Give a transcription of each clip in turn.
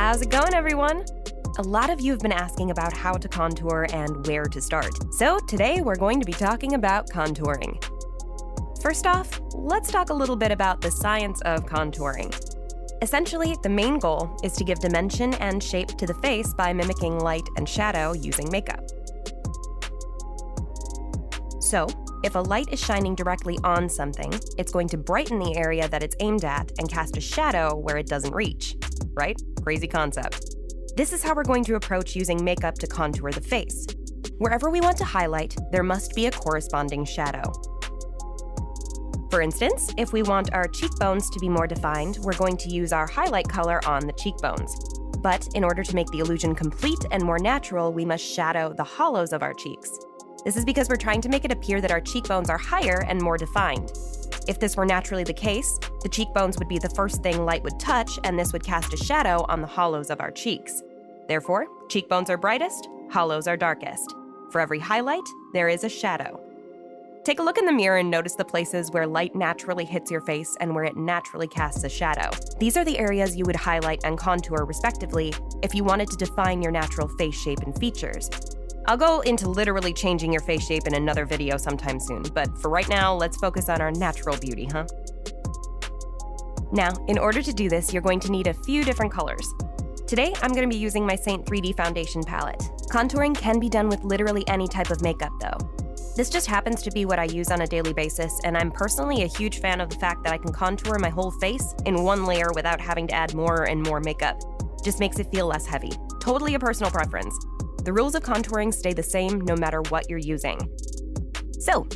How's it going, everyone? A lot of you have been asking about how to contour and where to start. So today we're going to be talking about contouring. First off, let's talk a little bit about the science of contouring. Essentially, the main goal is to give dimension and shape to the face by mimicking light and shadow using makeup. So, if a light is shining directly on something, it's going to brighten the area that it's aimed at and cast a shadow where it doesn't reach. Right? Crazy concept. This is how we're going to approach using makeup to contour the face. Wherever we want to highlight, there must be a corresponding shadow. For instance, if we want our cheekbones to be more defined, we're going to use our highlight color on the cheekbones. But in order to make the illusion complete and more natural, we must shadow the hollows of our cheeks. This is because we're trying to make it appear that our cheekbones are higher and more defined. If this were naturally the case, the cheekbones would be the first thing light would touch, and this would cast a shadow on the hollows of our cheeks. Therefore, cheekbones are brightest, hollows are darkest. For every highlight, there is a shadow. Take a look in the mirror and notice the places where light naturally hits your face and where it naturally casts a shadow. These are the areas you would highlight and contour respectively if you wanted to define your natural face shape and features. I'll go into literally changing your face shape in another video sometime soon, but for right now, let's focus on our natural beauty, huh? Now, in order to do this, you're going to need a few different colors. Today, I'm going to be using my Seint IIID Foundation Palette. Contouring can be done with literally any type of makeup, though. This just happens to be what I use on a daily basis, and I'm personally a huge fan of the fact that I can contour my whole face in one layer without having to add more and more makeup. Just makes it feel less heavy. Totally a personal preference. The rules of contouring stay the same no matter what you're using. So,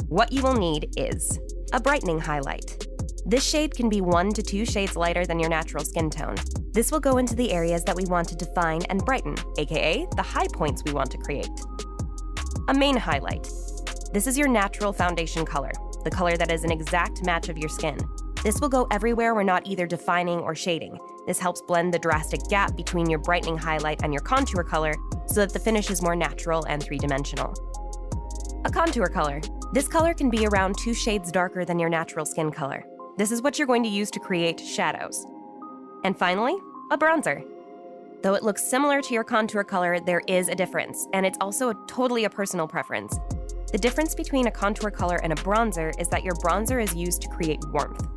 what you will need is a brightening highlight. This shade can be 1 to 2 shades lighter than your natural skin tone. This will go into the areas that we want to define and brighten, aka the high points we want to create. A main highlight. This is your natural foundation color, the color that is an exact match of your skin. This will go everywhere we're not either defining or shading. This helps blend the drastic gap between your brightening highlight and your contour color so that the finish is more natural and three-dimensional. A contour color. This color can be around 2 shades darker than your natural skin color. This is what you're going to use to create shadows. And finally, a bronzer. Though it looks similar to your contour color, there is a difference, and it's also totally a personal preference. The difference between a contour color and a bronzer is that your bronzer is used to create warmth.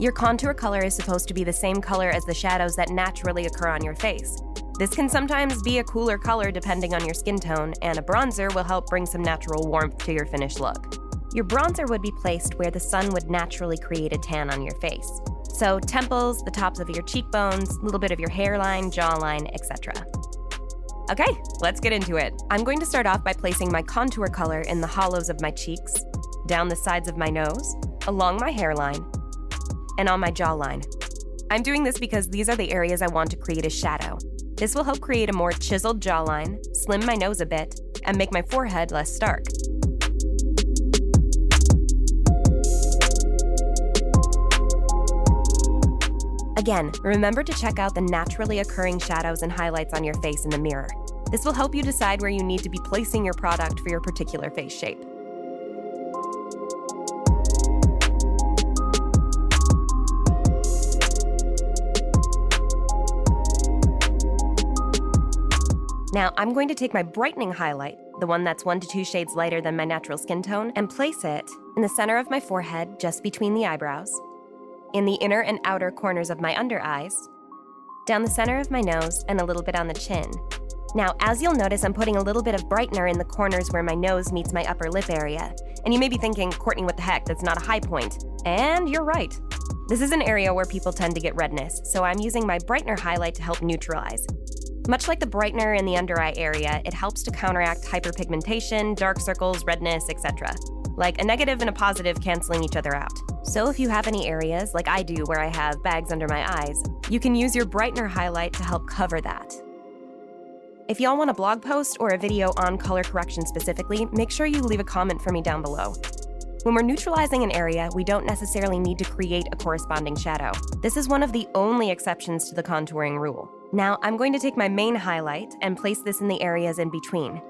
Your contour color is supposed to be the same color as the shadows that naturally occur on your face. This can sometimes be a cooler color depending on your skin tone, and a bronzer will help bring some natural warmth to your finished look. Your bronzer would be placed where the sun would naturally create a tan on your face. So temples, the tops of your cheekbones, a little bit of your hairline, jawline, etc. Okay, let's get into it. I'm going to start off by placing my contour color in the hollows of my cheeks, down the sides of my nose, along my hairline, and on my jawline. I'm doing this because these are the areas I want to create a shadow. This will help create a more chiseled jawline, slim my nose a bit, and make my forehead less stark. Again, remember to check out the naturally occurring shadows and highlights on your face in the mirror. This will help you decide where you need to be placing your product for your particular face shape. Now, I'm going to take my brightening highlight, the one that's 1 to 2 shades lighter than my natural skin tone, and place it in the center of my forehead, just between the eyebrows, in the inner and outer corners of my under eyes, down the center of my nose, and a little bit on the chin. Now, as you'll notice, I'm putting a little bit of brightener in the corners where my nose meets my upper lip area. And you may be thinking, Courtney, what the heck, that's not a high point. And you're right. This is an area where people tend to get redness, so I'm using my brightener highlight to help neutralize. Much like the brightener in the under eye area, it helps to counteract hyperpigmentation, dark circles, redness, etc. Like a negative and a positive canceling each other out. So if you have any areas, like I do where I have bags under my eyes, you can use your brightener highlight to help cover that. If y'all want a blog post or a video on color correction specifically, make sure you leave a comment for me down below. When we're neutralizing an area, we don't necessarily need to create a corresponding shadow. This is one of the only exceptions to the contouring rule. Now, I'm going to take my main highlight and place this in the areas in between.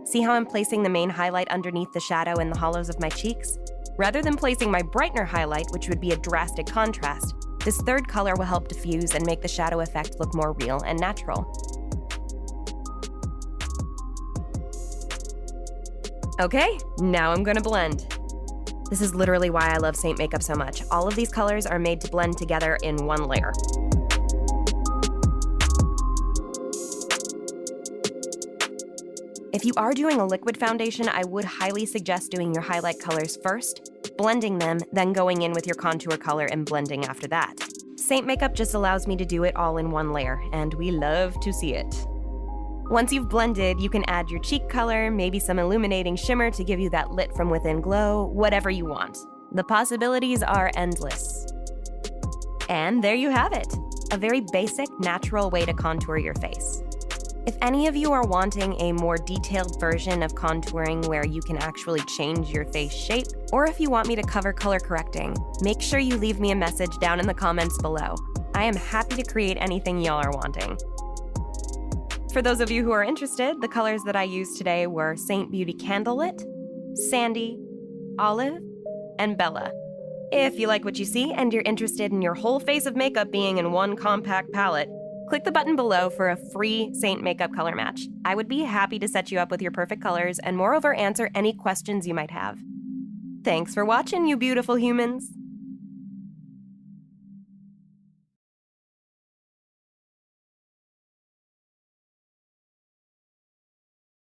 See how I'm placing the main highlight underneath the shadow in the hollows of my cheeks? Rather than placing my brightener highlight, which would be a drastic contrast, This third color will help diffuse and make the shadow effect look more real and natural. Okay, now I'm gonna blend. This is literally why I love Seint Makeup so much. All of these colors are made to blend together in one layer. If you are doing a liquid foundation, I would highly suggest doing your highlight colors first, blending them, then going in with your contour color and blending after that. Seint Makeup just allows me to do it all in one layer, and we love to see it. Once you've blended, you can add your cheek color, maybe some illuminating shimmer to give you that lit from within glow, whatever you want. The possibilities are endless. And there you have it, a very basic, natural way to contour your face. If any of you are wanting a more detailed version of contouring where you can actually change your face shape, or if you want me to cover color correcting, make sure you leave me a message down in the comments below. I am happy to create anything y'all are wanting. For those of you who are interested, the colors that I used today were Seint Beauty Candlelit, Sandy, Olive, and Bella. If you like what you see and you're interested in your whole face of makeup being in one compact palette, click the button below for a free Seint Makeup color match. I would be happy to set you up with your perfect colors and moreover answer any questions you might have. Thanks for watching, you beautiful humans!